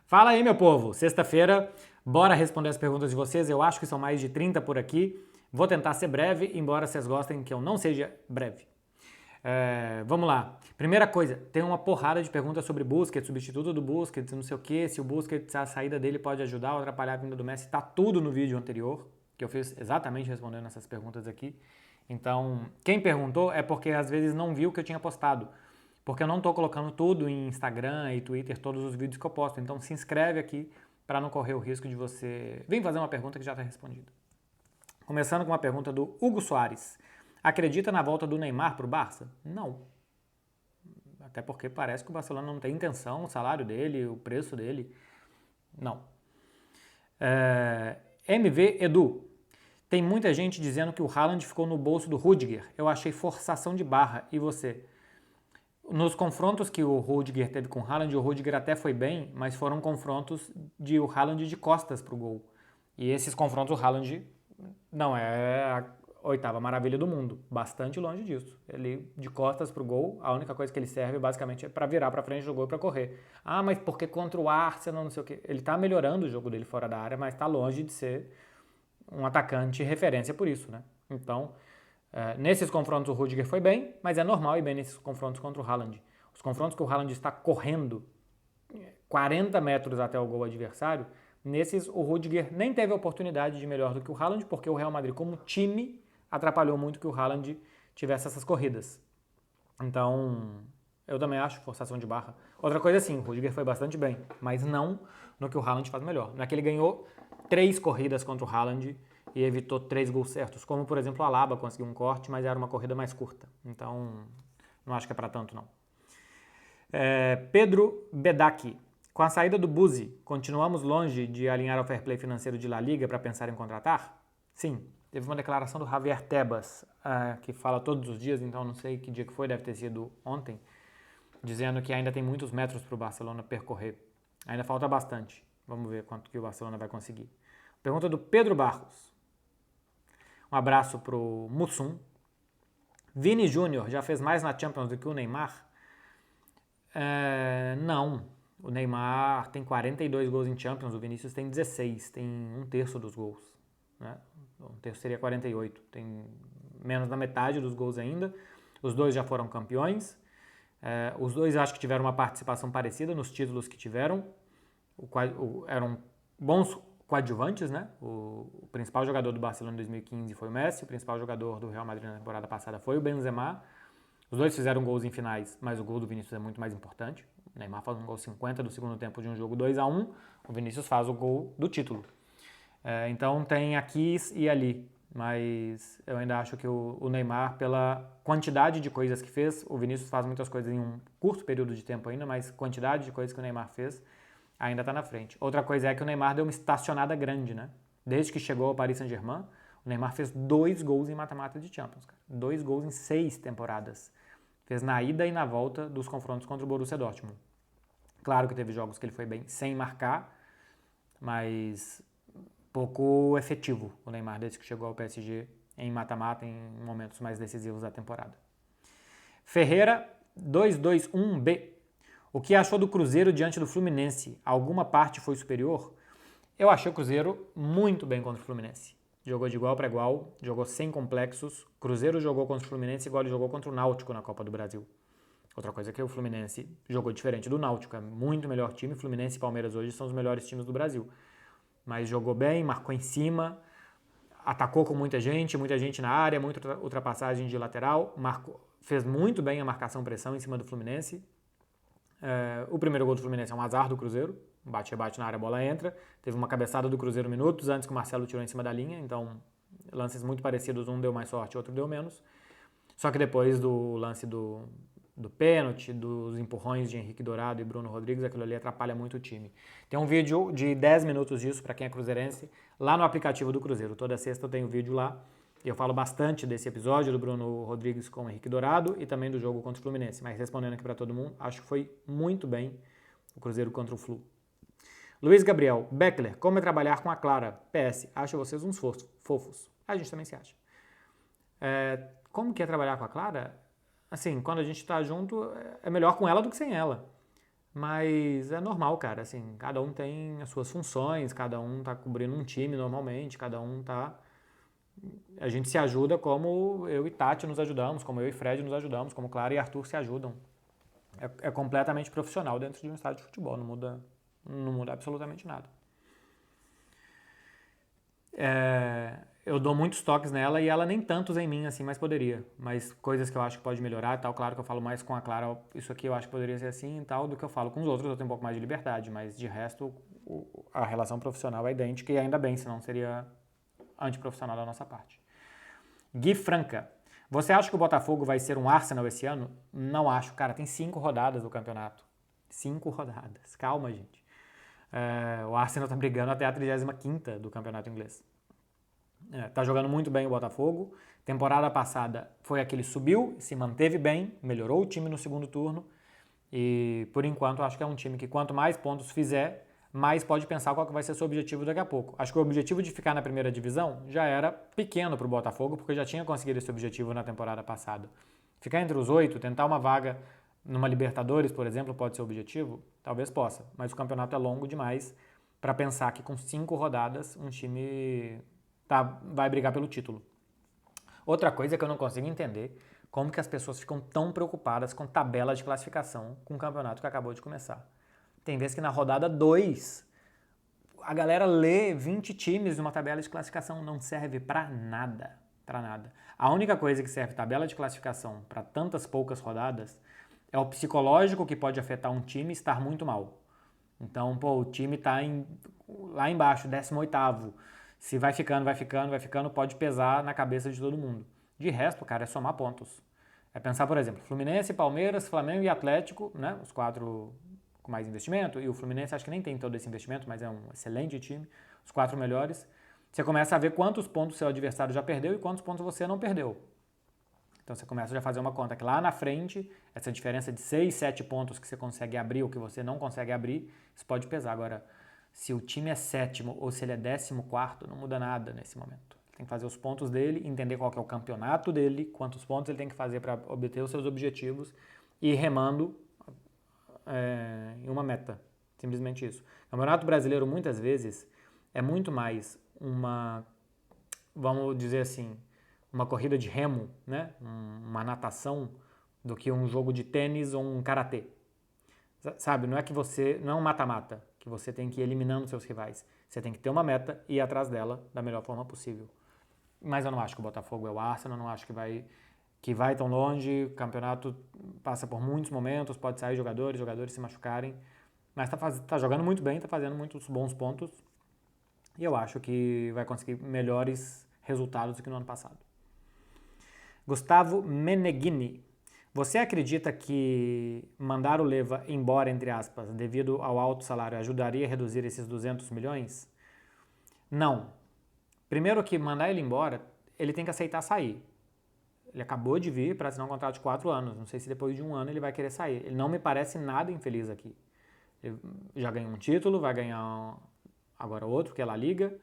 Fala aí, meu povo! Sexta-feira, bora responder as perguntas de vocês. Eu acho que são mais de 30 por aqui. Vou tentar ser breve, embora vocês gostem que eu não seja breve. Vamos lá. Primeira coisa, tem uma porrada de perguntas sobre Busquets, substituto do Busquets, não sei o que, se o Busquets, a saída dele pode ajudar ou atrapalhar a vinda do Messi. Tá tudo no vídeo anterior, que eu fiz exatamente respondendo essas perguntas aqui. Então, quem perguntou é porque às vezes não viu que eu tinha postado. Porque eu não estou colocando tudo em Instagram e Twitter, todos os vídeos que eu posto. Então se inscreve aqui para não correr o risco de você vir fazer uma pergunta que já está respondida. Começando com uma pergunta do Hugo Soares. Acredita na volta do Neymar para o Barça? Não. Até porque parece que o Barcelona não tem intenção, o salário dele, o preço dele. Não. MV Edu. Tem muita gente dizendo que o Haaland ficou no bolso do Rudiger. Eu achei forçação de barra. E você? Nos confrontos que o Rudiger teve com o Haaland, o Rudiger até foi bem, mas foram confrontos de o Haaland de costas pro gol. E esses confrontos o Haaland não é a oitava maravilha do mundo, bastante longe disso. Ele de costas pro gol, a única coisa que ele serve basicamente é para virar para frente do gol e para correr. Ah, mas porque contra o Arsenal, não sei o quê. Ele tá melhorando o jogo dele fora da área, mas tá longe de ser um atacante referência por isso, né? Então, nesses confrontos o Rudiger foi bem, mas é normal ir bem nesses confrontos contra o Haaland. Os confrontos que o Haaland está correndo 40 metros até o gol adversário, nesses o Rudiger nem teve a oportunidade de melhor do que o Haaland, porque o Real Madrid como time atrapalhou muito que o Haaland tivesse essas corridas. Então, eu também acho forçação de barra. Outra coisa assim, o Rudiger foi bastante bem, mas não no que o Haaland faz melhor. Não é que ele ganhou 3 corridas contra o Haaland e evitou 3 gols certos, como por exemplo o Alaba conseguiu um corte, mas era uma corrida mais curta. Então, não acho que é para tanto não. Pedro Bedak. Com a saída do Buzi, continuamos longe de alinhar o fair play financeiro de La Liga para pensar em contratar? Sim. Teve uma declaração do Javier Tebas, que fala todos os dias, então não sei que dia que foi, deve ter sido ontem, dizendo que ainda tem muitos metros para o Barcelona percorrer. Ainda falta bastante. Vamos ver quanto que o Barcelona vai conseguir. Pergunta do Pedro Barros. Um abraço pro Mussum. Vini Júnior já fez mais na Champions do que o Neymar? Não. O Neymar tem 42 gols em Champions, o Vinícius tem 16, tem um terço dos gols. Né? Um terço seria 48, tem menos da metade dos gols ainda. Os dois já foram campeões. Os dois acho que tiveram uma participação parecida nos títulos que tiveram. Eram bons coadjuvantes, né? O principal jogador do Barcelona em 2015 foi o Messi, o principal jogador do Real Madrid na temporada passada foi o Benzema. Os dois fizeram gols em finais, mas o gol do Vinícius é muito mais importante. O Neymar faz um gol 50 do segundo tempo de um jogo 2-1, o Vinícius faz o gol do título. Então tem aqui e ali, mas eu ainda acho que o Neymar, pela quantidade de coisas que fez, o Vinícius faz muitas coisas em um curto período de tempo ainda, mas quantidade de coisas que o Neymar fez ainda está na frente. Outra coisa é que o Neymar deu uma estacionada grande, né? Desde que chegou ao Paris Saint-Germain, o Neymar fez 2 gols em mata-mata de Champions, cara. 2 gols em 6 temporadas. Fez na ida e na volta dos confrontos contra o Borussia Dortmund. Claro que teve jogos que ele foi bem sem marcar, mas pouco efetivo o Neymar desde que chegou ao PSG em mata-mata, em momentos mais decisivos da temporada. Ferreira 221B. O que achou do Cruzeiro diante do Fluminense? Alguma parte foi superior? Eu achei o Cruzeiro muito bem contra o Fluminense. Jogou de igual para igual, jogou sem complexos. O Cruzeiro jogou contra o Fluminense igual ele jogou contra o Náutico na Copa do Brasil. Outra coisa é que o Fluminense jogou diferente do Náutico, é muito melhor time. Fluminense e Palmeiras hoje são os melhores times do Brasil. Mas jogou bem, marcou em cima, atacou com muita gente na área, muita ultrapassagem de lateral, fez muito bem a marcação-pressão em cima do Fluminense. O primeiro gol do Fluminense é um azar do Cruzeiro, bate-rebate na área, a bola entra. Teve uma cabeçada do Cruzeiro minutos antes que o Marcelo tirou em cima da linha, então lances muito parecidos, um deu mais sorte, outro deu menos. Só que depois do lance do pênalti, dos empurrões de Henrique Dourado e Bruno Rodrigues, aquilo ali atrapalha muito o time. Tem um vídeo de 10 minutos disso para quem é cruzeirense, lá no aplicativo do Cruzeiro. Toda sexta eu tenho vídeo lá. Eu falo bastante desse episódio do Bruno Rodrigues com o Henrique Dourado e também do jogo contra o Fluminense. Mas respondendo aqui para todo mundo, acho que foi muito bem o Cruzeiro contra o Flu. Luiz Gabriel, Beckler, como é trabalhar com a Clara? PS, acho vocês uns fofos. A gente também se acha. Como que é trabalhar com a Clara? Assim, quando a gente tá junto, é melhor com ela do que sem ela. Mas é normal, cara, assim, cada um tem as suas funções, cada um tá cobrindo um time normalmente, cada um tá... A gente se ajuda como eu e Tati nos ajudamos, como eu e Fred nos ajudamos, como Clara e Arthur se ajudam. É completamente profissional dentro de um estádio de futebol, não muda absolutamente nada. Eu dou muitos toques nela e ela nem tantos em mim assim, mas poderia. Mas coisas que eu acho que pode melhorar e tal. Claro que eu falo mais com a Clara, isso aqui eu acho que poderia ser assim e tal, do que eu falo com os outros. Eu tenho um pouco mais de liberdade, mas de resto a relação profissional é idêntica e ainda bem, senão seria antiprofissional da nossa parte. Gui Franca. Você acha que o Botafogo vai ser um Arsenal esse ano? Não acho, cara. Tem 5 rodadas do campeonato. 5 rodadas. Calma, gente. O Arsenal tá brigando até a 35ª do campeonato inglês. Tá jogando muito bem o Botafogo. Temporada passada foi aquele subiu, se manteve bem, melhorou o time no segundo turno. E por enquanto acho que é um time que quanto mais pontos fizer, mais pode pensar qual que vai ser seu objetivo daqui a pouco. Acho que o objetivo de ficar na primeira divisão já era pequeno para o Botafogo, porque já tinha conseguido esse objetivo na temporada passada. Ficar entre os 8, tentar uma vaga numa Libertadores, por exemplo, pode ser o objetivo? Talvez possa, mas o campeonato é longo demais para pensar que com 5 rodadas um time vai brigar pelo título. Outra coisa que eu não consigo entender, como que as pessoas ficam tão preocupadas com tabela de classificação com o campeonato que acabou de começar. Tem vezes que na rodada 2 a galera lê 20 times numa tabela de classificação, não serve pra nada, pra nada. A única coisa que serve tabela de classificação para tantas poucas rodadas é o psicológico que pode afetar um time estar muito mal. Então, o time tá lá embaixo, 18º. Se vai ficando, pode pesar na cabeça de todo mundo. De resto, cara, é somar pontos. É pensar, por exemplo, Fluminense, Palmeiras, Flamengo e Atlético, né? Os 4 com mais investimento, e o Fluminense acho que nem tem todo esse investimento, mas é um excelente time, os 4 melhores. Você começa a ver quantos pontos seu adversário já perdeu e quantos pontos você não perdeu. Então você começa já a fazer uma conta que lá na frente, essa diferença de 6, 7 pontos que você consegue abrir ou que você não consegue abrir, isso pode pesar. Agora, se o time é 7º ou se ele é 14º, não muda nada nesse momento. Tem que fazer os pontos dele, entender qual que é o campeonato dele, quantos pontos ele tem que fazer para obter os seus objetivos e ir remando em uma meta. Simplesmente isso. O Campeonato Brasileiro, muitas vezes, é muito mais vamos dizer assim, uma corrida de remo, né? Uma natação, do que um jogo de tênis ou um karatê. Sabe, não é um mata-mata, que você tem que ir eliminando seus rivais. Você tem que ter uma meta e ir atrás dela da melhor forma possível. Mas eu não acho que o Botafogo é o Arsenal, não acho que vai tão longe. O campeonato passa por muitos momentos, pode sair jogadores se machucarem. Mas tá jogando muito bem, tá fazendo muitos bons pontos. E eu acho que vai conseguir melhores resultados do que no ano passado. Gustavo Meneghini. Você acredita que mandar o Leva embora, entre aspas, devido ao alto salário, ajudaria a reduzir esses 200 milhões? Não. Primeiro que mandar ele embora, ele tem que aceitar sair. Ele acabou de vir para assinar um contrato de 4 anos. Não sei se depois de 1 ano ele vai querer sair. Ele não me parece nada infeliz aqui. Ele já ganhou um título, vai ganhar agora outro, que é a La Liga.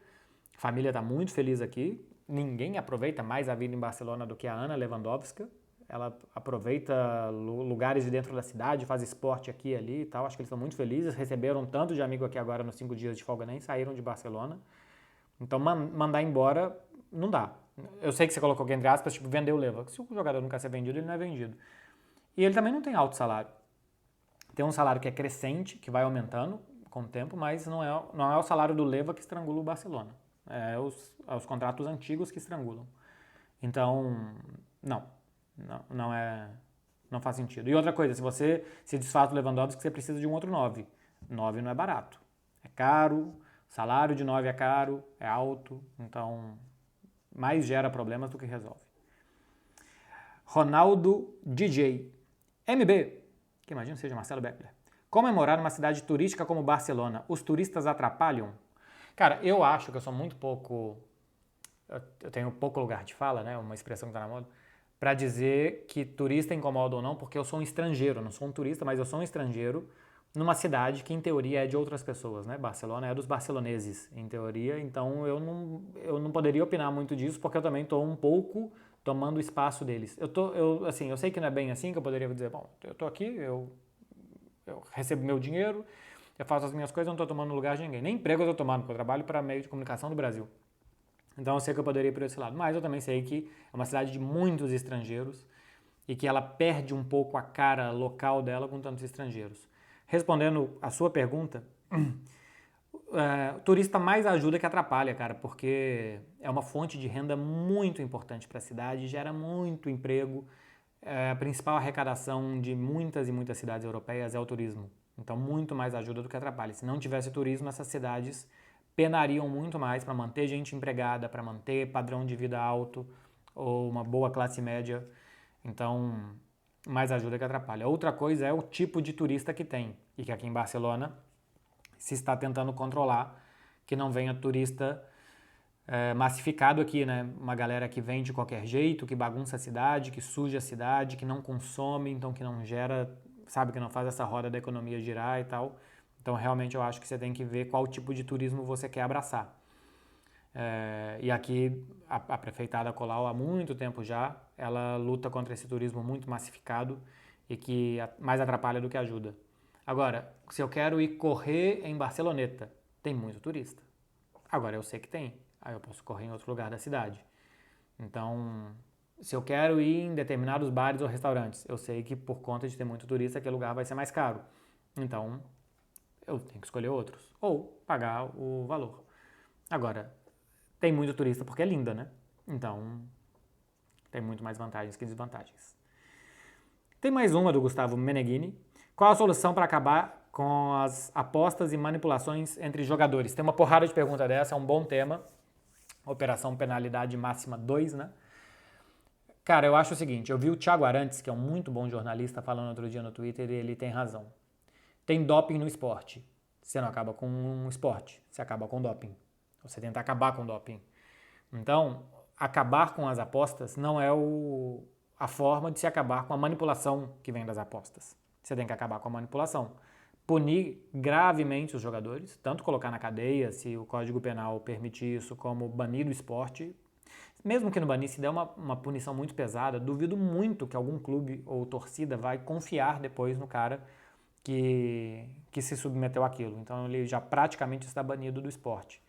A família está muito feliz aqui. Ninguém aproveita mais a vida em Barcelona do que a Ana Lewandowska. Ela aproveita lugares de dentro da cidade, faz esporte aqui e ali e tal. Acho que eles estão muito felizes. Receberam tanto de amigo aqui agora nos 5 dias de folga, nem saíram de Barcelona. Então mandar embora não dá. Eu sei que você colocou aqui entre aspas, tipo, vender o Leva. Se o jogador não quer ser vendido, ele não é vendido. E ele também não tem alto salário. Tem um salário que é crescente, que vai aumentando com o tempo, mas não é o salário do Leva que estrangula o Barcelona. É os contratos antigos que estrangulam. Então, não faz sentido. E outra coisa, se você se desfaz do Lewandowski, você precisa de um outro 9. 9 não é barato. É caro, o salário de 9 é caro, é alto, então mais gera problemas do que resolve. Ronaldo DJ. MB, que imagino seja Marcelo Beckler. Comemorar uma cidade turística como Barcelona, os turistas atrapalham? Cara, eu acho que eu sou muito pouco... Eu tenho pouco lugar de fala, né? Uma expressão que está na moda, para dizer que turista incomoda ou não, porque eu sou um estrangeiro, não sou um turista, mas eu sou um estrangeiro numa cidade que, em teoria, é de outras pessoas, né? Barcelona é dos barceloneses, em teoria, então eu não poderia opinar muito disso, porque eu também estou um pouco tomando o espaço deles. Eu sei que não é bem assim, que eu poderia dizer, bom, eu estou aqui, eu recebo meu dinheiro, eu faço as minhas coisas, eu não estou tomando lugar de ninguém. Nem emprego eu estou tomando, porque eu trabalho para meio de comunicação do Brasil. Então eu sei que eu poderia ir por esse lado. Mas eu também sei que é uma cidade de muitos estrangeiros e que ela perde um pouco a cara local dela com tantos estrangeiros. Respondendo a sua pergunta, o turista mais ajuda que atrapalha, cara, porque é uma fonte de renda muito importante para a cidade, gera muito emprego. A principal arrecadação de muitas e muitas cidades europeias é o turismo. Então, muito mais ajuda do que atrapalha. Se não tivesse turismo, essas cidades penariam muito mais para manter gente empregada, para manter padrão de vida alto ou uma boa classe média. Então, mais ajuda que atrapalha. Outra coisa é o tipo de turista que tem, e que aqui em Barcelona se está tentando controlar, que não venha turista massificado aqui, né? Uma galera que vem de qualquer jeito, que bagunça a cidade, que suja a cidade, que não consome, então que não gera, sabe, que não faz essa roda da economia girar e tal. Então, realmente, eu acho que você tem que ver qual tipo de turismo você quer abraçar. E aqui, a prefeitada Colau, há muito tempo já, ela luta contra esse turismo muito massificado e que mais atrapalha do que ajuda. Agora, se eu quero ir correr em Barceloneta, tem muito turista. Agora, eu sei que tem. Aí eu posso correr em outro lugar da cidade. Então, se eu quero ir em determinados bares ou restaurantes, eu sei que por conta de ter muito turista, aquele lugar vai ser mais caro. Então, eu tenho que escolher outros. Ou pagar o valor. Agora, tem muito turista porque é linda, né? Então, tem muito mais vantagens que desvantagens. Tem mais uma do Gustavo Meneghini. Qual a solução para acabar com as apostas e manipulações entre jogadores? Tem uma porrada de pergunta dessa, é um bom tema. Operação Penalidade Máxima 2, né? Cara, eu acho o seguinte, eu vi o Thiago Arantes, que é um muito bom jornalista, falando outro dia no Twitter, e ele tem razão. Tem doping no esporte. Você não acaba com um esporte, você acaba com doping. Você tenta acabar com doping. Então, acabar com as apostas não é a forma de se acabar com a manipulação que vem das apostas. Você tem que acabar com a manipulação. Punir gravemente os jogadores, tanto colocar na cadeia, se o Código Penal permitir isso, como banir do esporte. Mesmo que no banir, se der uma punição muito pesada, duvido muito que algum clube ou torcida vai confiar depois no cara que se submeteu àquilo. Então ele já praticamente está banido do esporte.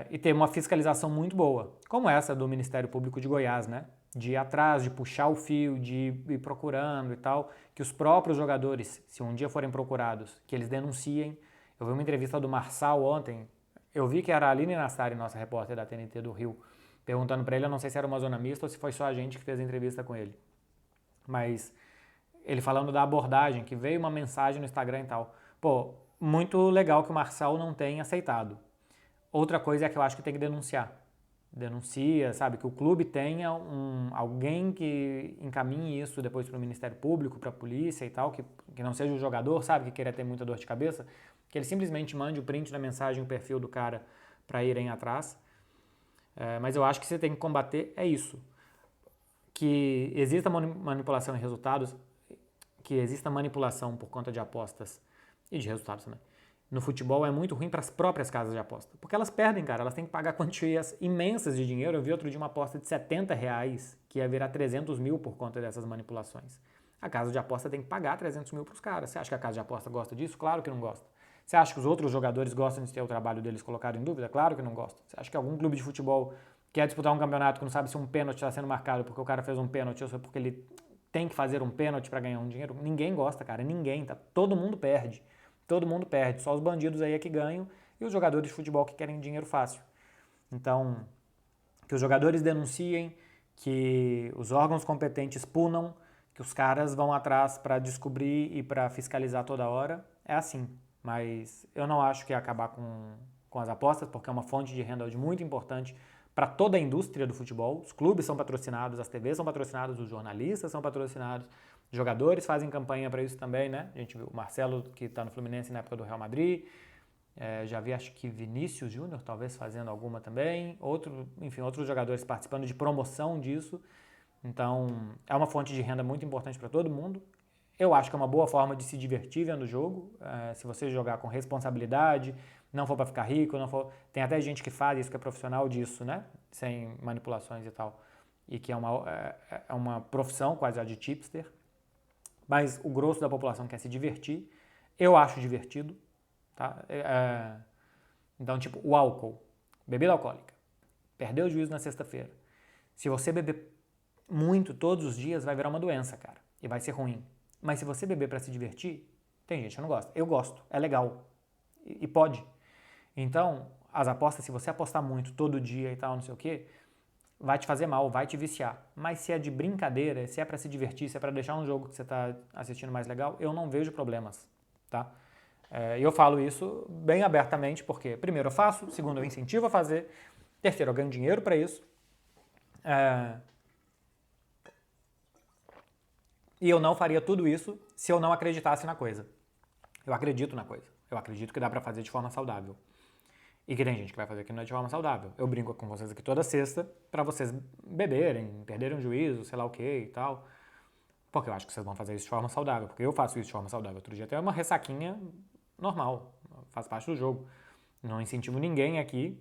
E ter uma fiscalização muito boa, como essa do Ministério Público de Goiás, né? De ir atrás, de puxar o fio, de ir procurando e tal, que os próprios jogadores, se um dia forem procurados, que eles denunciem. Eu vi uma entrevista do Marçal ontem, eu vi que era a Aline Nassari, nossa repórter da TNT do Rio, perguntando para ele, eu não sei se era uma zona mista ou se foi só a gente que fez a entrevista com ele. Mas ele falando da abordagem, que veio uma mensagem no Instagram e tal. Pô, muito legal que o Marçal não tenha aceitado. Outra coisa é que eu acho que tem que denunciar. Denuncia, sabe? Que o clube tenha alguém que encaminhe isso depois para o Ministério Público, para a polícia e tal, que não seja o jogador, sabe? Que queira ter muita dor de cabeça. Que ele simplesmente mande o print da mensagem, o perfil do cara para irem atrás. Mas eu acho que você tem que combater é isso. Que exista manipulação em resultados, que exista manipulação por conta de apostas e de resultados também. No futebol é muito ruim para as próprias casas de aposta, porque elas perdem, cara, elas têm que pagar quantias imensas de dinheiro. Eu vi outro dia uma aposta de R$70 que ia virar 300 mil por conta dessas manipulações. A casa de aposta tem que pagar 300 mil para os caras. Você acha que a casa de aposta gosta disso? Claro que não gosta. Você acha que os outros jogadores gostam de ter o trabalho deles colocado em dúvida? Claro que não gostam. Você acha que algum clube de futebol quer disputar um campeonato que não sabe se um pênalti está sendo marcado porque o cara fez um pênalti ou se é porque ele tem que fazer um pênalti para ganhar um dinheiro? Ninguém gosta, cara. Ninguém. Tá? Todo mundo perde. Todo mundo perde. Só os bandidos aí é que ganham e os jogadores de futebol que querem dinheiro fácil. Então, que os jogadores denunciem, que os órgãos competentes punam, que os caras vão atrás para descobrir e para fiscalizar toda hora. É assim. Mas eu não acho que é acabar com as apostas, porque é uma fonte de renda muito importante para toda a indústria do futebol. Os clubes são patrocinados, as TVs são patrocinadas, os jornalistas são patrocinados, os jogadores fazem campanha para isso também, né? A gente viu o Marcelo, que está no Fluminense na época do Real Madrid, já vi acho que Vinícius Júnior talvez fazendo alguma também, outros jogadores participando de promoção disso. Então é uma fonte de renda muito importante para todo mundo. Eu acho que é uma boa forma de se divertir vendo o jogo, se você jogar com responsabilidade, não for para ficar rico, não for... Tem até gente que faz isso, que é profissional disso, né? Sem manipulações e tal. E que é uma profissão quase de tipster. mas o grosso da população quer se divertir. Eu acho divertido, tá? Então, tipo, o álcool, bebida alcoólica, perdeu o juízo na sexta-feira. Se você beber muito todos os dias, vai virar uma doença, cara, e vai ser ruim. Mas se você beber para se divertir, tem gente que não gosta. Eu gosto, é legal e pode. Então, as apostas, se você apostar muito todo dia e tal, não sei o quê, vai te fazer mal, vai te viciar. Mas se é de brincadeira, se é para se divertir, se é para deixar um jogo que você está assistindo mais legal, eu não vejo problemas, tá? E eu falo isso bem abertamente porque, primeiro, eu faço, segundo, eu incentivo a fazer, terceiro, eu ganho dinheiro para isso. E eu não faria tudo isso se eu não acreditasse na coisa. Eu acredito na coisa. Eu acredito que dá pra fazer de forma saudável. E que tem gente que vai fazer que não é de forma saudável. Eu brinco com vocês aqui toda sexta pra vocês beberem, perderem o juízo, sei lá o que e tal. Porque eu acho que vocês vão fazer isso de forma saudável. Porque eu faço isso de forma saudável. Outro dia até uma ressaquinha normal. Faz parte do jogo. Não incentivo ninguém aqui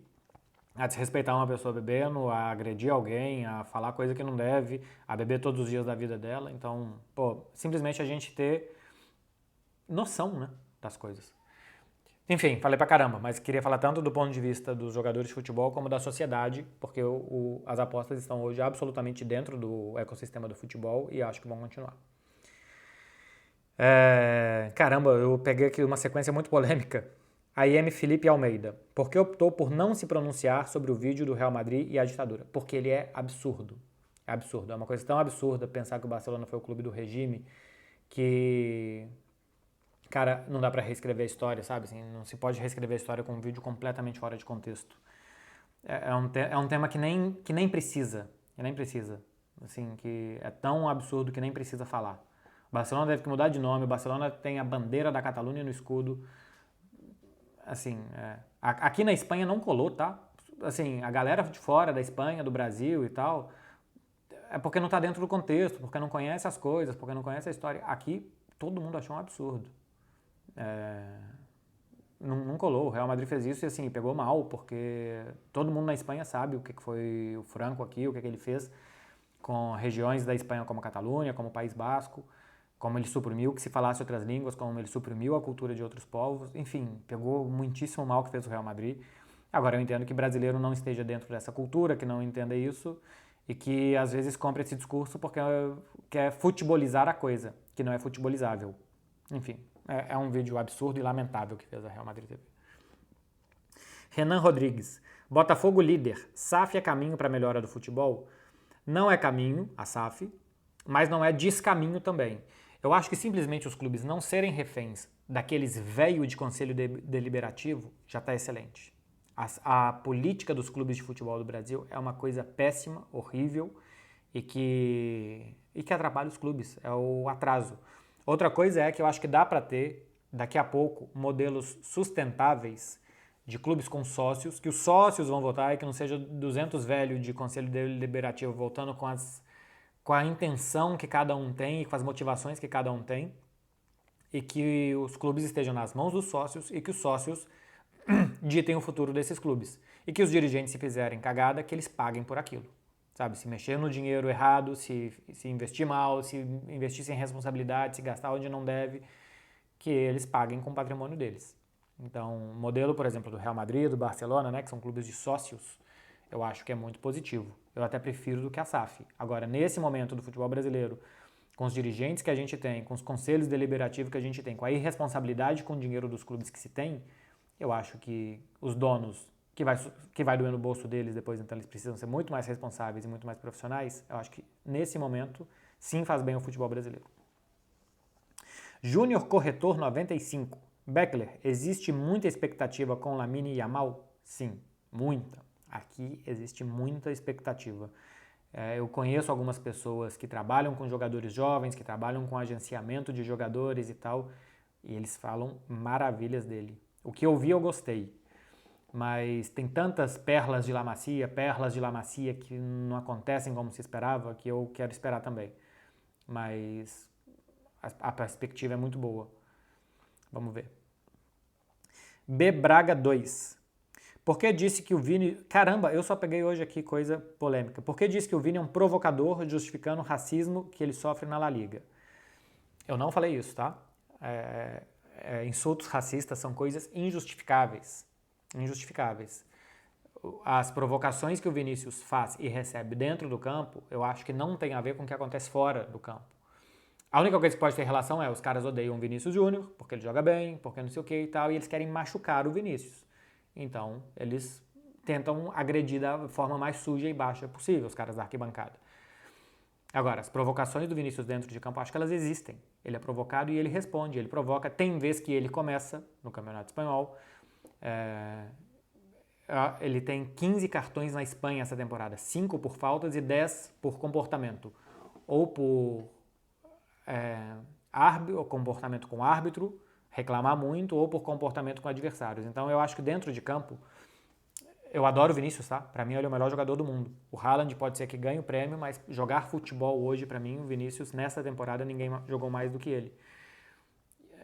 a desrespeitar uma pessoa bebendo, a agredir alguém, a falar coisa que não deve, a beber todos os dias da vida dela. Então, simplesmente a gente ter noção, né, das coisas. Enfim, falei pra caramba, mas queria falar tanto do ponto de vista dos jogadores de futebol como da sociedade, porque as apostas estão hoje absolutamente dentro do ecossistema do futebol e acho que vão continuar. Caramba, eu peguei aqui uma sequência muito polêmica. A IM Felipe Almeida. Por que optou por não se pronunciar sobre o vídeo do Real Madrid e a ditadura? Porque ele é absurdo. É absurdo. É uma coisa tão absurda pensar que o Barcelona foi o clube do regime que, cara, não dá pra reescrever a história, sabe? Assim, não se pode reescrever a história com um vídeo completamente fora de contexto. É um tema que nem precisa. Que nem precisa. Assim, que é tão absurdo que nem precisa falar. O Barcelona deve mudar de nome. O Barcelona tem a bandeira da Catalunha no escudo. Assim, aqui na Espanha não colou, tá? Assim, a galera de fora da Espanha, do Brasil e tal, é porque não tá dentro do contexto, porque não conhece as coisas, porque não conhece a história. Aqui, todo mundo achou um absurdo. Não colou. O Real Madrid fez isso e, assim, pegou mal, porque todo mundo na Espanha sabe o que foi o Franco aqui, o que ele fez com regiões da Espanha como a Catalunha, como o País Basco, como ele suprimiu que se falasse outras línguas, como ele suprimiu a cultura de outros povos, enfim, pegou muitíssimo mal o que fez o Real Madrid. Agora eu entendo que brasileiro não esteja dentro dessa cultura, que não entenda isso e que às vezes compra esse discurso porque quer futebolizar a coisa, que não é futebolizável. Enfim, é um vídeo absurdo e lamentável que fez a Real Madrid TV. Renan Rodrigues. Botafogo líder. SAF é caminho para a melhora do futebol? Não é caminho, a SAF, mas não é descaminho também. Eu acho que simplesmente os clubes não serem reféns daqueles velho de conselho deliberativo já está excelente. A política dos clubes de futebol do Brasil é uma coisa péssima, horrível e que atrapalha os clubes, é o atraso. Outra coisa é que eu acho que dá para ter, daqui a pouco, modelos sustentáveis de clubes com sócios, que os sócios vão votar e que não seja 200 velhos de conselho deliberativo votando com a intenção que cada um tem e com as motivações que cada um tem, e que os clubes estejam nas mãos dos sócios e que os sócios ditem o futuro desses clubes. E que os dirigentes, se fizerem cagada, que eles paguem por aquilo. Sabe, se mexer no dinheiro errado, se investir mal, se investir sem responsabilidade, se gastar onde não deve, que eles paguem com o patrimônio deles. Então, o modelo, por exemplo, do Real Madrid, do Barcelona, né, que são clubes de sócios, eu acho que é muito positivo. Eu até prefiro do que a SAF. Agora, nesse momento do futebol brasileiro, com os dirigentes que a gente tem, com os conselhos deliberativos que a gente tem, com a irresponsabilidade com o dinheiro dos clubes que se tem, eu acho que os donos, que vai doer no bolso deles depois, então eles precisam ser muito mais responsáveis e muito mais profissionais, eu acho que nesse momento, sim, faz bem o futebol brasileiro. Júnior Corretor 95. Beckler, existe muita expectativa com Lamine Yamal? Sim, muita. Aqui existe muita expectativa. Eu conheço algumas pessoas que trabalham com jogadores jovens, que trabalham com agenciamento de jogadores e tal, e eles falam maravilhas dele. O que eu vi eu gostei, mas tem tantas perlas de La Masia que não acontecem como se esperava, que eu quero esperar também. Mas a perspectiva é muito boa. Vamos ver. B Braga 2. Por que disse que o Vini... Caramba, eu só peguei hoje aqui coisa polêmica. Por que disse que o Vini é um provocador justificando o racismo que ele sofre na La Liga? Eu não falei isso, tá? Insultos racistas são coisas injustificáveis. Injustificáveis. As provocações que o Vinícius faz e recebe dentro do campo, eu acho que não tem a ver com o que acontece fora do campo. A única coisa que pode ter relação é os caras odeiam o Vinícius Júnior, porque ele joga bem, porque não sei o que e tal, e eles querem machucar o Vinícius. Então, eles tentam agredir da forma mais suja e baixa possível, os caras da arquibancada. Agora, as provocações do Vinícius dentro de campo, acho que elas existem. Ele é provocado e ele responde, ele provoca. Tem vez que ele começa no Campeonato Espanhol. Ele tem 15 cartões na Espanha essa temporada, 5 por faltas e 10 por comportamento. Ou por ou comportamento com árbitro, reclamar muito, ou por comportamento com adversários. Então eu acho que dentro de campo, eu adoro o Vinícius, tá? Pra mim ele é o melhor jogador do mundo. O Haaland pode ser que ganhe o prêmio, mas jogar futebol hoje, pra mim, o Vinícius, nessa temporada, ninguém jogou mais do que ele.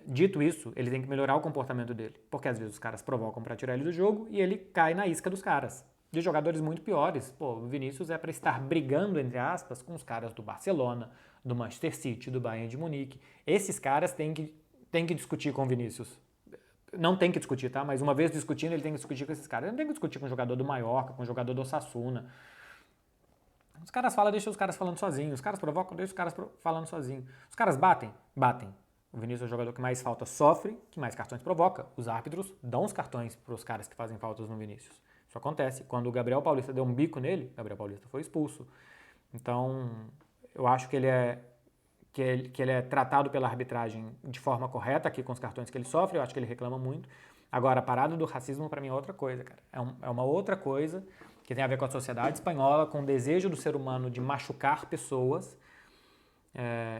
Dito isso, ele tem que melhorar o comportamento dele, porque às vezes os caras provocam pra tirar ele do jogo e ele cai na isca dos caras. De jogadores muito piores. Pô, o Vinícius é pra estar brigando, entre aspas, com os caras do Barcelona, do Manchester City, do Bayern de Munique. Esses caras têm que discutir com o Vinícius. Não tem que discutir, tá? Mas uma vez discutindo, ele tem que discutir com esses caras. Ele não tem que discutir com o jogador do Mallorca, com o jogador do Osasuna. Os caras falam, deixa os caras falando sozinhos. Os caras provocam, deixa os caras falando sozinhos. Os caras batem? Batem. O Vinícius é o jogador que mais falta sofre, que mais cartões provoca. Os árbitros dão os cartões para os caras que fazem faltas no Vinícius. Isso acontece. Quando o Gabriel Paulista deu um bico nele, o Gabriel Paulista foi expulso. Então, eu acho que ele é tratado pela arbitragem de forma correta aqui com os cartões que ele sofre. Eu acho que ele reclama muito. Agora, a parada do racismo para mim é outra coisa, cara. É uma outra coisa que tem a ver com a sociedade espanhola, com o desejo do ser humano de machucar pessoas.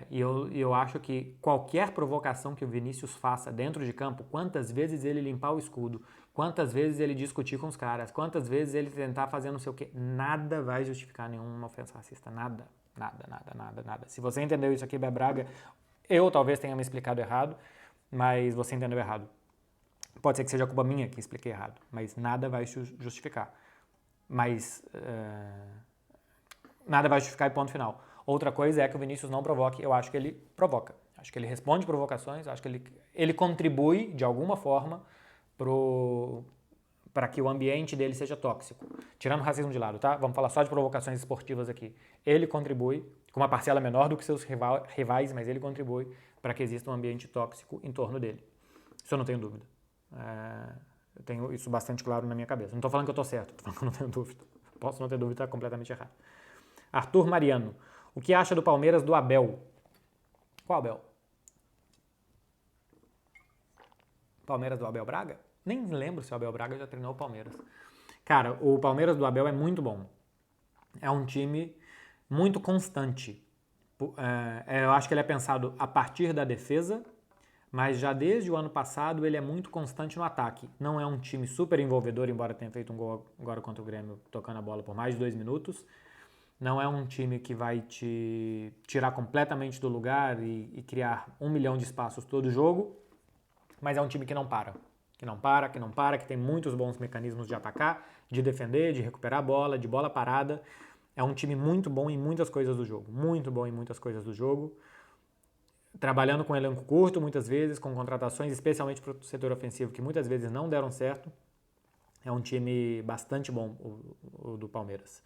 E eu acho que qualquer provocação que o Vinícius faça dentro de campo, quantas vezes ele limpar o escudo, quantas vezes ele discutir com os caras, quantas vezes ele tentar fazer não sei o quê, nada vai justificar nenhuma ofensa racista. Nada. Nada, nada, nada, nada. Se você entendeu isso aqui, Bé Braga, eu talvez tenha me explicado errado, mas você entendeu errado. Pode ser que seja culpa minha que expliquei errado, mas nada vai justificar. Nada vai justificar e ponto final. Outra coisa é que o Vinícius não provoque, eu acho que ele provoca. Acho que ele responde provocações, acho que ele contribui de alguma forma para que o ambiente dele seja tóxico. Tirando o racismo de lado, tá? Vamos falar só de provocações esportivas aqui. Ele contribui, com uma parcela menor do que seus rivais, mas ele contribui para que exista um ambiente tóxico em torno dele. Isso eu não tenho dúvida. Eu tenho isso bastante claro na minha cabeça. Não estou falando que eu estou certo, estou falando que eu não tenho dúvida. Posso não ter dúvida, está completamente errado. Arthur Mariano. O que acha do Palmeiras do Abel? Qual Abel? Palmeiras do Abel Braga? Nem lembro se o Abel Braga já treinou o Palmeiras. Cara, o Palmeiras do Abel é muito bom. É um time muito constante. Eu acho que ele é pensado a partir da defesa, mas já desde o ano passado ele é muito constante no ataque. Não é um time super envolvedor, embora tenha feito um gol agora contra o Grêmio tocando a bola por mais de 2 minutos. Não é um time que vai te tirar completamente do lugar e criar 1 milhão de espaços todo jogo, mas é um time que não para. Que tem muitos bons mecanismos de atacar, de defender, de recuperar a bola, de bola parada. É um time muito bom em muitas coisas do jogo. Muito bom em muitas coisas do jogo. Trabalhando com elenco curto, muitas vezes, com contratações, especialmente para o setor ofensivo, que muitas vezes não deram certo. É um time bastante bom, o do Palmeiras.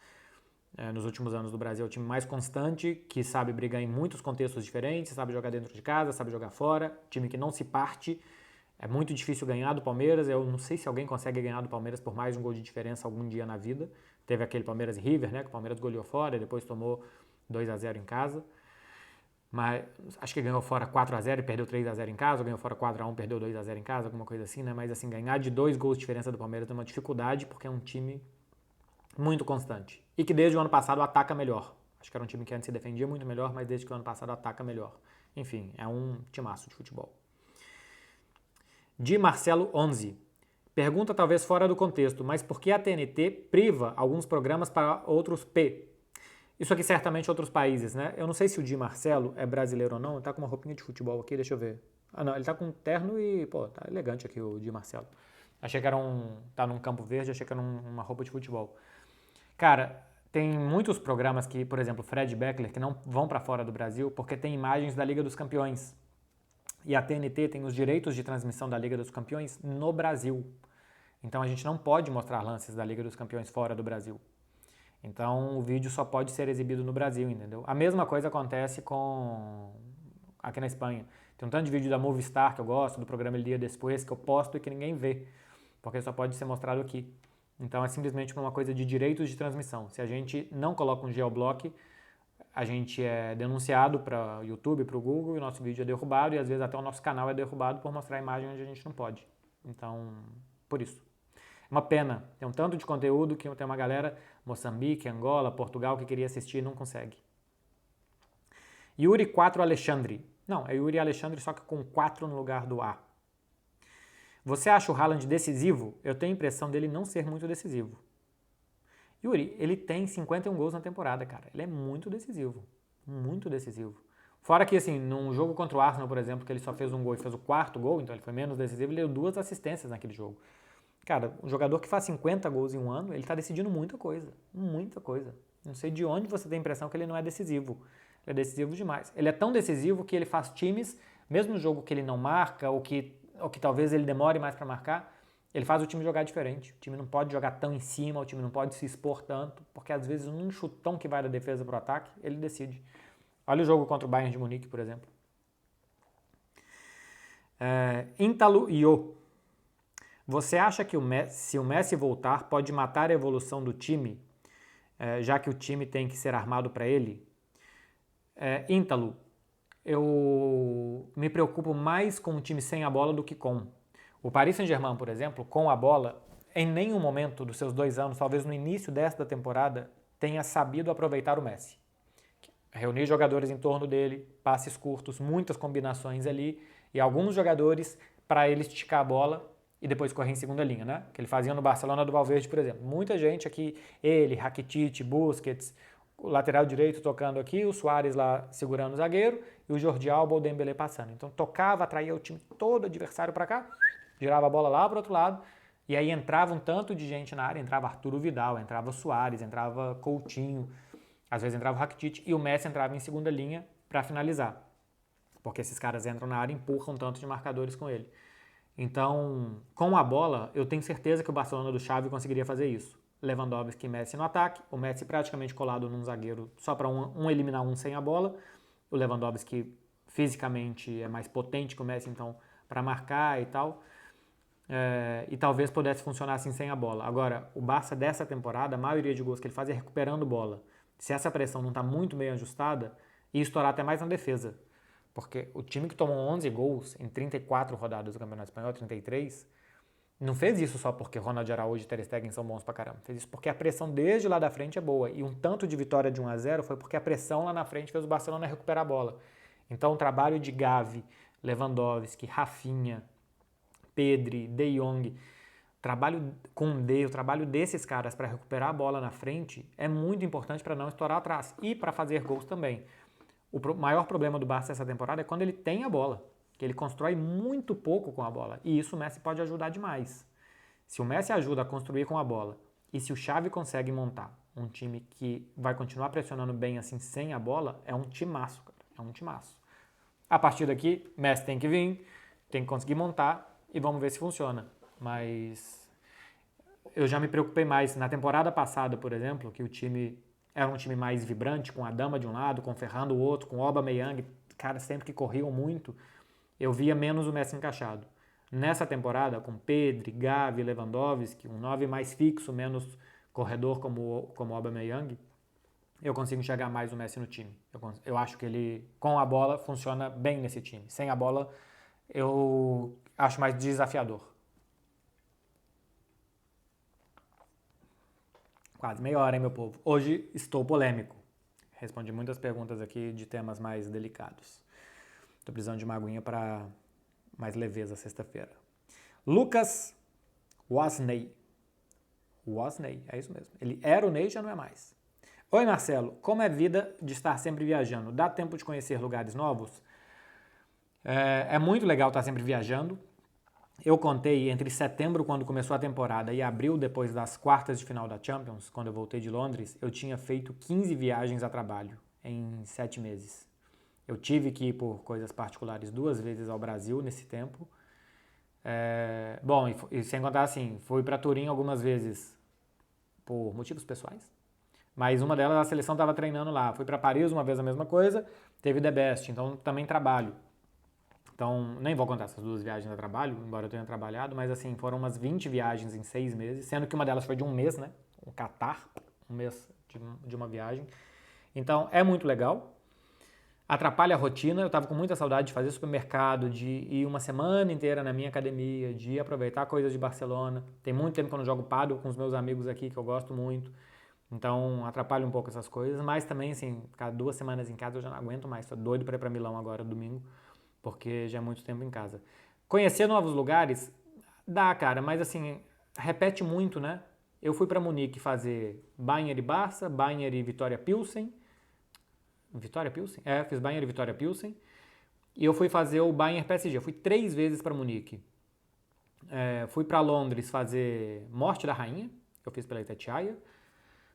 Nos últimos anos do Brasil, é o time mais constante, que sabe brigar em muitos contextos diferentes, sabe jogar dentro de casa, sabe jogar fora, time que não se parte. É muito difícil ganhar do Palmeiras, eu não sei se alguém consegue ganhar do Palmeiras por mais de um gol de diferença algum dia na vida. Teve aquele Palmeiras e River, né, que o Palmeiras goleou fora, depois tomou 2-0 em casa. Mas acho que ganhou fora 4-0 e perdeu 3-0 em casa, ou ganhou fora 4-1 e perdeu 2-0 em casa, alguma coisa assim, né? Mas assim, ganhar de 2 gols de diferença do Palmeiras é uma dificuldade, porque é um time muito constante. E que desde o ano passado ataca melhor. Acho que era um time que antes se defendia muito melhor, mas desde que o ano passado ataca melhor. Enfim, é um timaço de futebol. De Marcelo 11. Pergunta talvez fora do contexto, mas por que a TNT priva alguns programas para outros P? Isso aqui certamente outros países, né? Eu não sei se o Di Marcelo é brasileiro ou não, ele tá com uma roupinha de futebol aqui, deixa eu ver. Ah não, ele tá com um terno e, pô, tá elegante aqui o Di Marcelo. Achei que era tá num campo verde, achei que era uma roupa de futebol. Cara, tem muitos programas que, por exemplo, Fred Beckler, que não vão pra fora do Brasil porque tem imagens da Liga dos Campeões. E a TNT tem os direitos de transmissão da Liga dos Campeões no Brasil. Então a gente não pode mostrar lances da Liga dos Campeões fora do Brasil. Então o vídeo só pode ser exibido no Brasil, entendeu? A mesma coisa acontece aqui na Espanha. Tem um tanto de vídeo da Movistar que eu gosto, do programa El Dia Después, que eu posto e que ninguém vê, porque só pode ser mostrado aqui. Então é simplesmente uma coisa de direitos de transmissão. Se a gente não coloca um geoblock, a gente é denunciado para o YouTube, para o Google, e o nosso vídeo é derrubado, e às vezes até o nosso canal é derrubado por mostrar a imagem onde a gente não pode. Então, por isso. É uma pena. Tem um tanto de conteúdo que tem uma galera, Moçambique, Angola, Portugal, que queria assistir e não consegue. Yuri 4 Alexandre. Não, é Yuri Alexandre, só que com 4 no lugar do A. Você acha o Haaland decisivo? Eu tenho a impressão dele não ser muito decisivo. Yuri, ele tem 51 gols na temporada, cara. Ele é muito decisivo. Muito decisivo. Fora que, assim, num jogo contra o Arsenal, por exemplo, que ele só fez um gol e fez o 4º gol, então ele foi menos decisivo, ele deu 2 assistências naquele jogo. Cara, um jogador que faz 50 gols em um ano, ele tá decidindo muita coisa. Muita coisa. Não sei de onde você tem a impressão que ele não é decisivo. Ele é decisivo demais. Ele é tão decisivo que ele faz times, mesmo no jogo que ele não marca, ou que talvez ele demore mais para marcar, ele faz o time jogar diferente. O time não pode jogar tão em cima, o time não pode se expor tanto, porque às vezes num chutão que vai da defesa para o ataque, ele decide. Olha o jogo contra o Bayern de Munique, por exemplo. Ítalo Io. Você acha que se o Messi voltar, pode matar a evolução do time, já que o time tem que ser armado para ele? Ítalo, eu me preocupo mais com o time sem a bola do que com. O Paris Saint-Germain, por exemplo, com a bola, em nenhum momento dos seus 2 anos, talvez no início desta temporada, tenha sabido aproveitar o Messi. Reunir jogadores em torno dele, passes curtos, muitas combinações ali, e alguns jogadores para ele esticar a bola e depois correr em segunda linha, né? Que ele fazia no Barcelona do Valverde, por exemplo. Muita gente aqui, ele, Rakitic, Busquets, o lateral direito tocando aqui, o Suárez lá segurando o zagueiro e o Jordi Alba, o Dembélé passando. Então tocava, atraía o time todo adversário para cá, girava a bola lá para o outro lado, e aí entrava um tanto de gente na área, entrava Arturo Vidal, entrava Suárez, entrava Coutinho, às vezes entrava o Rakitic, e o Messi entrava em segunda linha para finalizar, porque esses caras entram na área e empurram um tanto de marcadores com ele. Então, com a bola, eu tenho certeza que o Barcelona do Xavi conseguiria fazer isso. Lewandowski e Messi no ataque, o Messi praticamente colado num zagueiro só para um eliminar um sem a bola, o Lewandowski fisicamente é mais potente que o Messi, então, para marcar e tal, e talvez pudesse funcionar assim sem a bola. Agora, o Barça dessa temporada, a maioria de gols que ele faz é recuperando bola. Se essa pressão não está muito bem ajustada, ia estourar até mais na defesa. Porque o time que tomou 11 gols em 34 rodadas do Campeonato Espanhol, 33, não fez isso só porque Ronald Araújo e Ter Stegen são bons pra caramba. Fez isso porque a pressão desde lá da frente é boa. E um tanto de vitória de 1-0 foi porque a pressão lá na frente fez o Barcelona recuperar a bola. Então o trabalho de Gavi, Lewandowski, Rafinha, Pedri, De Jong, trabalho com o trabalho desses caras para recuperar a bola na frente é muito importante para não estourar atrás e para fazer gols também. O maior problema do Barça essa temporada é quando ele tem a bola, que ele constrói muito pouco com a bola, e isso o Messi pode ajudar demais. Se o Messi ajuda a construir com a bola, e se o Xavi consegue montar um time que vai continuar pressionando bem assim sem a bola, é um timaço, cara, é um timaço. A partir daqui, Messi tem que vir, tem que conseguir montar, e vamos ver se funciona. Mas eu já me preocupei mais. Na temporada passada, por exemplo, que o time era um time mais vibrante, com a Dama de um lado, com o Ferran do outro, com o Aubameyang, caras sempre que corriam muito, eu via menos o Messi encaixado. Nessa temporada, com Pedri, Gavi, Lewandowski, um 9 mais fixo, menos corredor como o Aubameyang, eu consigo enxergar mais o Messi no time. Eu acho que ele, com a bola, funciona bem nesse time. Sem a bola, eu acho mais desafiador. Quase meia hora, hein, meu povo? Hoje estou polêmico. Respondi muitas perguntas aqui de temas mais delicados. Estou precisando de uma aguinha para mais leveza sexta-feira. Lucas Wasney. Wasney, é isso mesmo. Ele era o Ney, já não é mais. Oi, Marcelo. Como é vida de estar sempre viajando? Dá tempo de conhecer lugares novos? É muito legal estar sempre viajando. Eu contei entre setembro, quando começou a temporada, e abril, depois das quartas de final da Champions, quando eu voltei de Londres, eu tinha feito 15 viagens a trabalho em 7 meses. Eu tive que ir por coisas particulares 2 vezes ao Brasil nesse tempo. Bom, e sem contar assim, fui para Turim algumas vezes por motivos pessoais, mas uma delas a seleção estava treinando lá. Fui para Paris uma vez a mesma coisa, teve The Best, então também trabalho. Então, nem vou contar essas 2 viagens a trabalho, embora eu tenha trabalhado, mas assim, foram umas 20 viagens em 6 meses, sendo que uma delas foi de um mês, né? O Catar, um mês de uma viagem. Então, é muito legal. Atrapalha a rotina, eu tava com muita saudade de fazer supermercado, de ir uma semana inteira na minha academia, de aproveitar coisas de Barcelona. Tem muito tempo que eu não jogo pádel com os meus amigos aqui, que eu gosto muito. Então atrapalha um pouco essas coisas, mas também assim, ficar 2 semanas em casa eu já não aguento mais. Tô doido pra ir pra Milão agora, domingo, porque já é muito tempo em casa. Conhecer novos lugares, dá, cara, mas assim, repete muito, né? Eu fui pra Munique fazer Bayern e Barça, Bayern e Vitória Pilsen. Vitória Pilsen? Fiz Bayern e Vitória Pilsen. E eu fui fazer o Bayern PSG. Eu fui 3 vezes para Munique. Fui para Londres fazer Morte da Rainha. Eu fiz pela Itatiaia.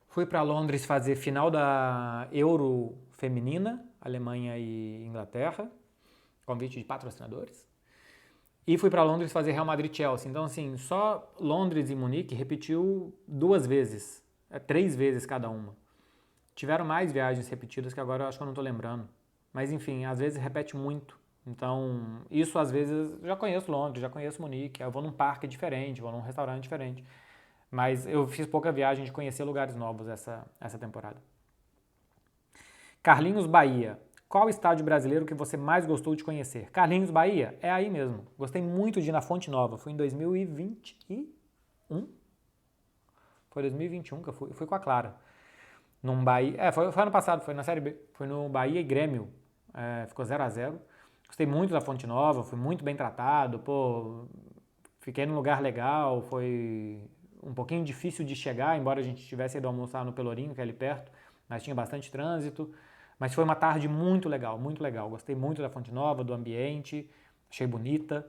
Fui para Londres fazer final da Euro feminina, Alemanha e Inglaterra. Convite de patrocinadores. E fui para Londres fazer Real Madrid Chelsea. Então, assim, só Londres e Munique repetiu 2 vezes. 3 vezes cada uma. Tiveram mais viagens repetidas que agora eu acho que eu não estou lembrando. Mas enfim, às vezes repete muito. Então, isso às vezes, já conheço Londres, já conheço Munique, eu vou num parque diferente, vou num restaurante diferente. Mas eu fiz pouca viagem de conhecer lugares novos essa temporada. Carlinhos Bahia. Qual estádio brasileiro que você mais gostou de conhecer? Carlinhos Bahia, é aí mesmo. Gostei muito de ir na Fonte Nova. Fui em 2021. Foi 2021 que eu fui com a Clara. Num Bahia. Foi ano passado, foi na Série B. Foi no Bahia e Grêmio. Ficou 0x0. Gostei muito da Fonte Nova, fui muito bem tratado. Pô, fiquei num lugar legal. Foi um pouquinho difícil de chegar, embora a gente tivesse ido almoçar no Pelourinho, que é ali perto, mas tinha bastante trânsito. Mas foi uma tarde muito legal, muito legal. Gostei muito da Fonte Nova, do ambiente, achei bonita,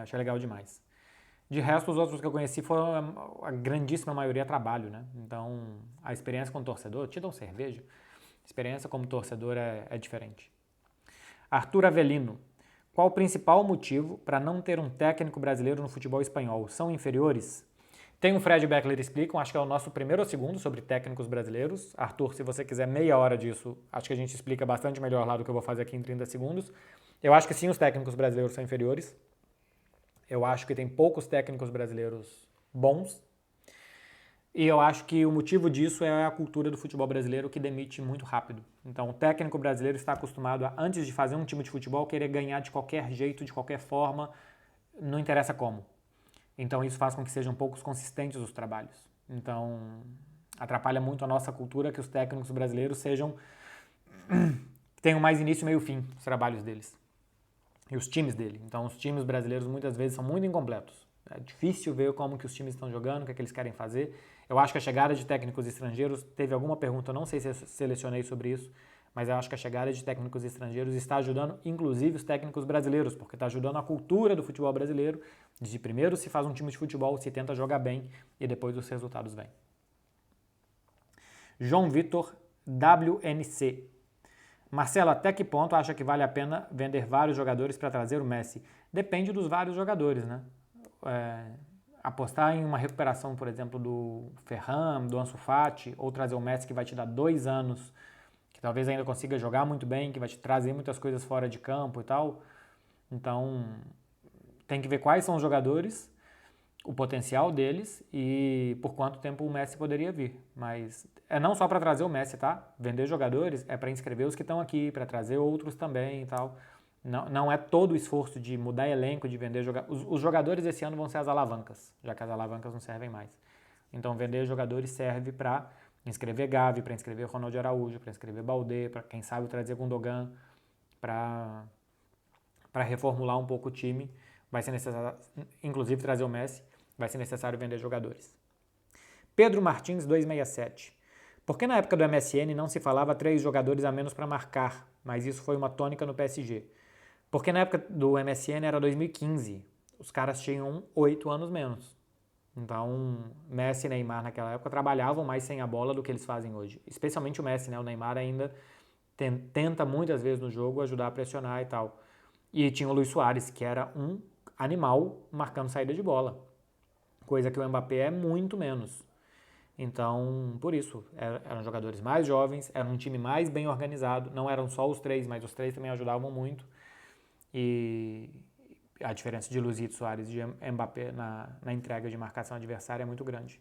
achei legal demais. De resto, os outros que eu conheci foram a grandíssima maioria trabalho, né? Então, a experiência como torcedor, te dão cerveja, a experiência como torcedor é diferente. Arthur Avelino, qual o principal motivo para não ter um técnico brasileiro no futebol espanhol? São inferiores? Tem o Fred Beckler Explicam, acho que é o nosso primeiro ou segundo sobre técnicos brasileiros. Arthur, se você quiser meia hora disso, acho que a gente explica bastante melhor lá do que eu vou fazer aqui em 30 segundos. Eu acho que sim, os técnicos brasileiros são inferiores. Eu acho que tem poucos técnicos brasileiros bons. E eu acho que o motivo disso é a cultura do futebol brasileiro que demite muito rápido. Então, o técnico brasileiro está acostumado a, antes de fazer um time de futebol, querer ganhar de qualquer jeito, de qualquer forma, não interessa como. Então, isso faz com que sejam poucos consistentes os trabalhos. Então, atrapalha muito a nossa cultura que os técnicos brasileiros sejam tenham mais início, meio e fim os trabalhos deles. E os times dele. Então, os times brasileiros muitas vezes são muito incompletos. É difícil ver como que os times estão jogando, o que é que eles querem fazer. Eu acho que a chegada de técnicos estrangeiros, teve alguma pergunta, eu não sei se eu selecionei sobre isso, mas eu acho que a chegada de técnicos estrangeiros está ajudando, inclusive, os técnicos brasileiros, porque está ajudando a cultura do futebol brasileiro, de primeiro se faz um time de futebol, se tenta jogar bem e depois os resultados vêm. João Vitor, WNC. Marcelo, até que ponto acha que vale a pena vender vários jogadores para trazer o Messi? Depende dos vários jogadores, né? Apostar em uma recuperação, por exemplo, do Ferran, do Ansu Fati, ou trazer o Messi que vai te dar 2 anos, que talvez ainda consiga jogar muito bem, que vai te trazer muitas coisas fora de campo e tal. Então, tem que ver quais são os jogadores, o potencial deles e por quanto tempo o Messi poderia vir. Mas é não só para trazer o Messi, tá? Vender jogadores é para inscrever os que estão aqui, para trazer outros também e tal. Não é todo o esforço de mudar elenco, de vender jogadores. Os jogadores esse ano vão ser as alavancas, já que as alavancas não servem mais. Então vender jogadores serve para inscrever Gavi, para inscrever Ronald Araújo, para inscrever Baldé, para quem sabe trazer Gundogan, para reformular um pouco o time. Vai ser necessário, inclusive, trazer o Messi, vai ser necessário vender jogadores. Pedro Martins, 267. Por que na época do MSN não se falava 3 jogadores a menos para marcar, mas isso foi uma tônica no PSG? Porque na época do MSN era 2015, os caras tinham 8 anos menos. Então, Messi e Neymar naquela época trabalhavam mais sem a bola do que eles fazem hoje. Especialmente o Messi, né? O Neymar ainda tenta muitas vezes no jogo ajudar a pressionar e tal. E tinha o Luis Suárez, que era um animal marcando saída de bola, coisa que o Mbappé é muito menos. Então, por isso, eram jogadores mais jovens, era um time mais bem organizado, não eram só os três, mas os três também ajudavam muito. E a diferença de Luizito Suárez e de Mbappé na entrega de marcação adversária é muito grande.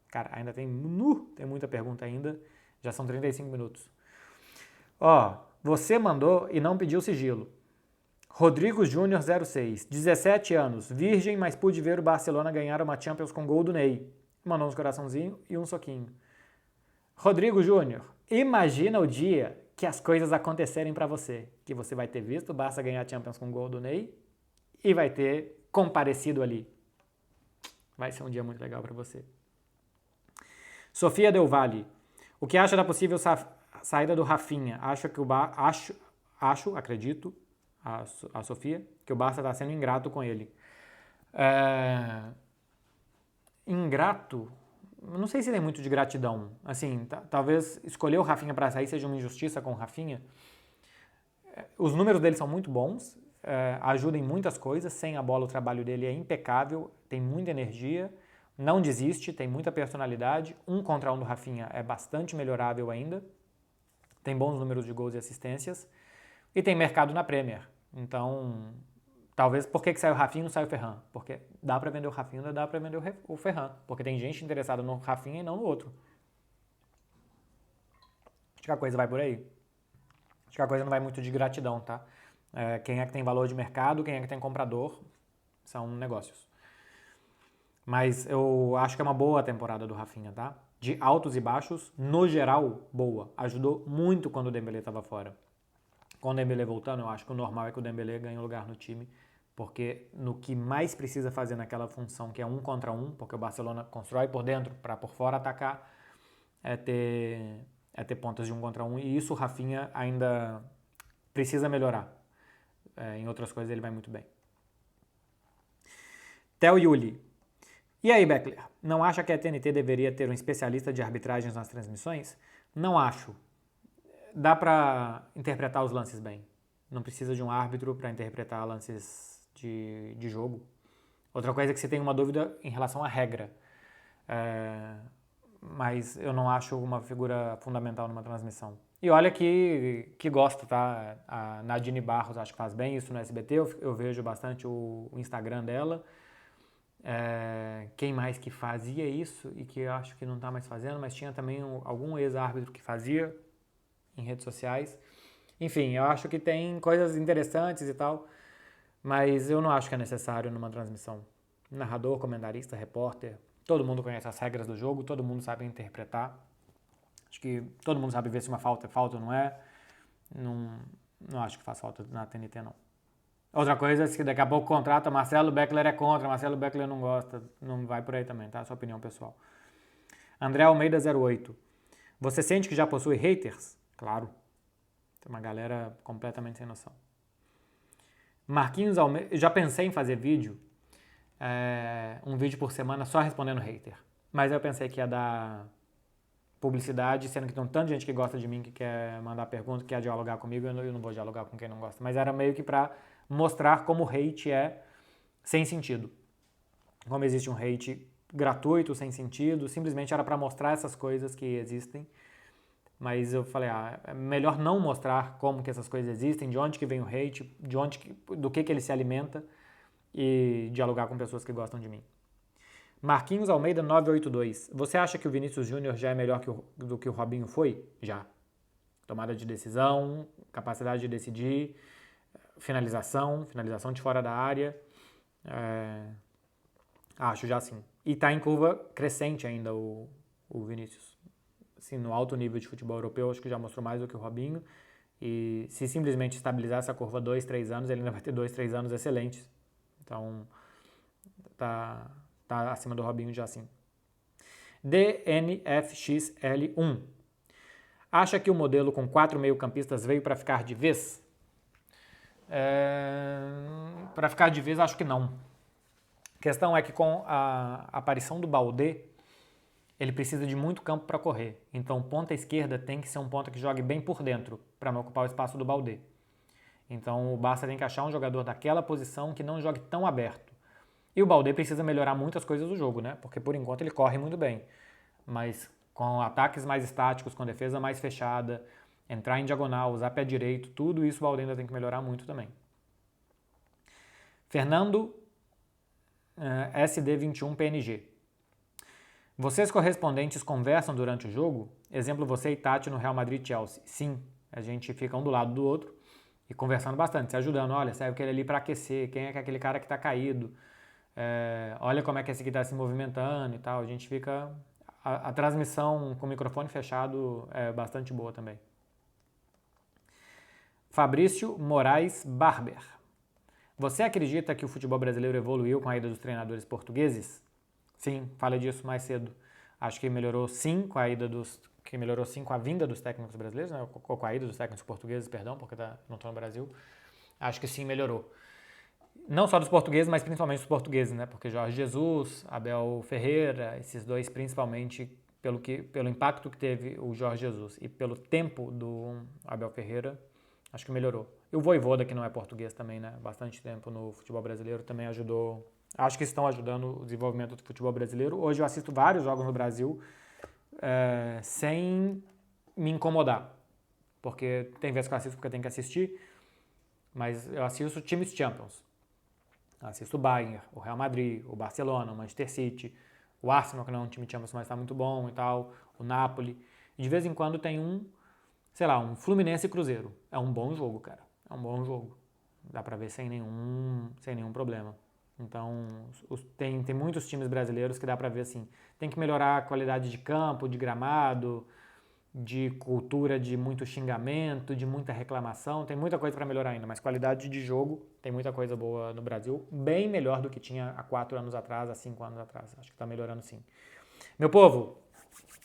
Cara, ainda tem muita pergunta ainda, já são 35 minutos. Você mandou e não pediu sigilo. Rodrigo Júnior 06, 17 anos, virgem, mas pude ver o Barcelona ganhar uma Champions com gol do Ney. Mandou uns coraçãozinhos e um soquinho. Rodrigo Júnior, imagina o dia que as coisas acontecerem para você. Que você vai ter visto o Barça ganhar a Champions com gol do Ney e vai ter comparecido ali. Vai ser um dia muito legal para você. Sofia Del Valle, o que acha da possível saída do Rafinha? Acredito, a Sofia, que o Barça está sendo ingrato com ele. Ingrato? Não sei se tem muito de gratidão. Assim, talvez escolher o Rafinha para sair seja uma injustiça com o Rafinha. Os números dele são muito bons, ajudam em muitas coisas. Sem a bola, o trabalho dele é impecável, tem muita energia, não desiste, tem muita personalidade. 1 contra 1 do Rafinha é bastante melhorável ainda. Tem bons números de gols e assistências. E tem mercado na Premier. Então, talvez, por que saiu o Rafinha e não saiu o Ferran? Porque dá pra vender o Rafinha, dá pra vender o Ferran. Porque tem gente interessada no Rafinha e não no outro. Acho que a coisa vai por aí. Acho que a coisa não vai muito de gratidão, tá? Quem é que tem valor de mercado, quem é que tem comprador, são negócios. Mas eu acho que é uma boa temporada do Rafinha, tá? De altos e baixos, no geral, boa. Ajudou muito quando o Dembélé estava fora. Com o Dembélé voltando, eu acho que o normal é que o Dembélé ganhe lugar no time, porque no que mais precisa fazer naquela função, que é 1 contra 1, porque o Barcelona constrói por dentro para por fora atacar, é ter pontas de 1 contra 1, e isso o Rafinha ainda precisa melhorar. Em outras coisas ele vai muito bem. Theo Yuli. E aí, Beckler, não acha que a TNT deveria ter um especialista de arbitragens nas transmissões? Não acho. Dá para interpretar os lances bem. Não precisa de um árbitro para interpretar lances de jogo. Outra coisa é que você tem uma dúvida em relação à regra. Mas eu não acho uma figura fundamental numa transmissão. E olha que gosto, tá? A Nadine Barros acho que faz bem isso no SBT. Eu vejo bastante o Instagram dela. Quem mais que fazia isso e que eu acho que não está mais fazendo, mas tinha também algum ex-árbitro que fazia em redes sociais. Enfim, eu acho que tem coisas interessantes e tal, mas eu não acho que é necessário numa transmissão. Narrador, comentarista, repórter, todo mundo conhece as regras do jogo, todo mundo sabe interpretar. Acho que todo mundo sabe ver se uma falta é falta ou não é. Não acho que faz falta na TNT, não. Outra coisa é que daqui a pouco contrata Marcelo Beckler é contra, Marcelo Beckler não gosta. Não vai por aí também, tá? Sua opinião pessoal. André Almeida 08. Você sente que já possui haters? Claro. Tem uma galera completamente sem noção. Marquinhos Almeida. Já pensei em fazer vídeo. Um vídeo por semana só respondendo hater. Mas eu pensei que ia dar publicidade, sendo que tem um tanto de gente que gosta de mim, que quer mandar pergunta, que quer dialogar comigo, eu não vou dialogar com quem não gosta. Mas era meio que pra mostrar como o hate é sem sentido. Como existe um hate gratuito, sem sentido, simplesmente era pra mostrar essas coisas que existem. Mas eu falei, é melhor não mostrar como que essas coisas existem, de onde que vem o hate, do que ele se alimenta, e dialogar com pessoas que gostam de mim. Marquinhos Almeida 982. Você acha que o Vinícius Júnior já é melhor do que o Robinho foi? Já. Tomada de decisão, capacidade de decidir, finalização de fora da área. Acho já sim. E tá em curva crescente ainda o Vinícius. Assim, no alto nível de futebol europeu, acho que já mostrou mais do que o Robinho. E se simplesmente estabilizar essa curva 2, 3 anos, ele ainda vai ter 2, 3 anos excelentes. Então, tá acima do Robinho já sim. DNFXL1. Acha que o modelo com 4 meio-campistas veio para ficar de vez? Para ficar de vez, acho que não. A questão é que com a aparição do Baldé, ele precisa de muito campo para correr. Então, ponta esquerda tem que ser um ponta que jogue bem por dentro, para não ocupar o espaço do Baldé. Então, o Barça tem que achar um jogador daquela posição que não jogue tão aberto. E o Baldé precisa melhorar muitas coisas do jogo, né? Porque, por enquanto, ele corre muito bem. Mas com ataques mais estáticos, com defesa mais fechada, entrar em diagonal, usar pé direito, tudo isso o Baldé ainda tem que melhorar muito também. Fernando SD21PNG. Vocês correspondentes conversam durante o jogo? Exemplo, você e Tati no Real Madrid e Chelsea. Sim, a gente fica um do lado do outro e conversando bastante, se ajudando. Olha, serve aquele ali para aquecer, quem é aquele cara que está caído, olha como é que esse aqui está se movimentando e tal. A gente fica... A transmissão com o microfone fechado é bastante boa também. Fabrício Moraes Barber. Você acredita que o futebol brasileiro evoluiu com a ida dos treinadores portugueses? Sim, falei disso mais cedo. Acho que melhorou sim com a ida dos... que melhorou sim com a vinda dos técnicos brasileiros, né? Ou com a ida dos técnicos portugueses, perdão, porque não estou no Brasil. Acho que sim, melhorou. Não só dos portugueses, mas principalmente dos portugueses, né? Porque Jorge Jesus, Abel Ferreira, esses dois principalmente, pelo impacto que teve o Jorge Jesus e pelo tempo do Abel Ferreira, acho que melhorou. E o Vojvoda, que não é português também, né? Bastante tempo no futebol brasileiro, também ajudou. Acho que estão ajudando o desenvolvimento do futebol brasileiro. Hoje eu assisto vários jogos no Brasil sem me incomodar. Porque tem vezes que eu assisto porque eu tenho que assistir, mas eu assisto times Champions. Assisto o Bayern, o Real Madrid, o Barcelona, o Manchester City, o Arsenal, que não é um time Champions, mas está muito bom e tal, o Napoli. E de vez em quando tem um Fluminense e Cruzeiro. É um bom jogo, cara. É um bom jogo. Dá pra ver sem nenhum problema. Então, tem muitos times brasileiros que dá pra ver assim. Tem que melhorar a qualidade de campo, de gramado, de cultura de muito xingamento, de muita reclamação. Tem muita coisa pra melhorar ainda, mas qualidade de jogo tem muita coisa boa no Brasil. Bem melhor do que tinha há 4 anos atrás, há 5 anos atrás. Acho que tá melhorando sim. Meu povo,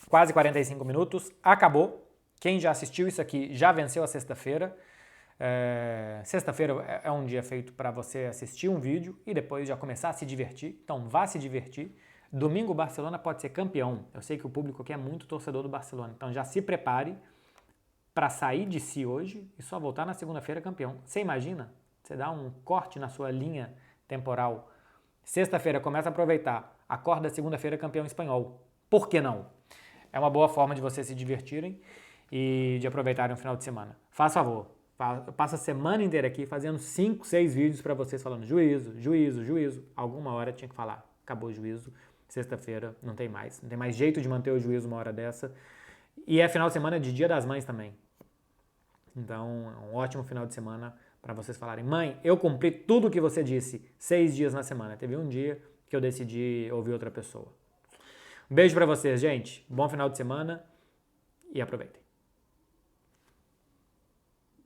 quase 45 minutos. Acabou. Quem já assistiu isso aqui já venceu a sexta-feira. Sexta-feira é um dia feito para você assistir um vídeo e depois já começar a se divertir. Então vá se divertir. Domingo o Barcelona pode ser campeão. Eu sei que o público aqui é muito torcedor do Barcelona. Então já se prepare para sair de si hoje e só voltar na segunda-feira campeão. Você imagina? Você dá um corte na sua linha temporal. Sexta-feira começa a aproveitar. Acorda segunda-feira campeão espanhol. Por que não? É uma boa forma de vocês se divertirem e de aproveitarem o final de semana. Faz favor. Eu passo a semana inteira aqui fazendo 5, 6 vídeos para vocês falando juízo, juízo, juízo. Alguma hora tinha que falar. Acabou o juízo. Sexta-feira não tem mais. Não tem mais jeito de manter o juízo uma hora dessa. E é final de semana de Dia das Mães também. Então é um ótimo final de semana para vocês falarem: mãe, eu cumpri tudo o que você disse 6 dias na semana. Teve um dia que eu decidi ouvir outra pessoa. Um beijo para vocês, gente. Bom final de semana e aproveitem.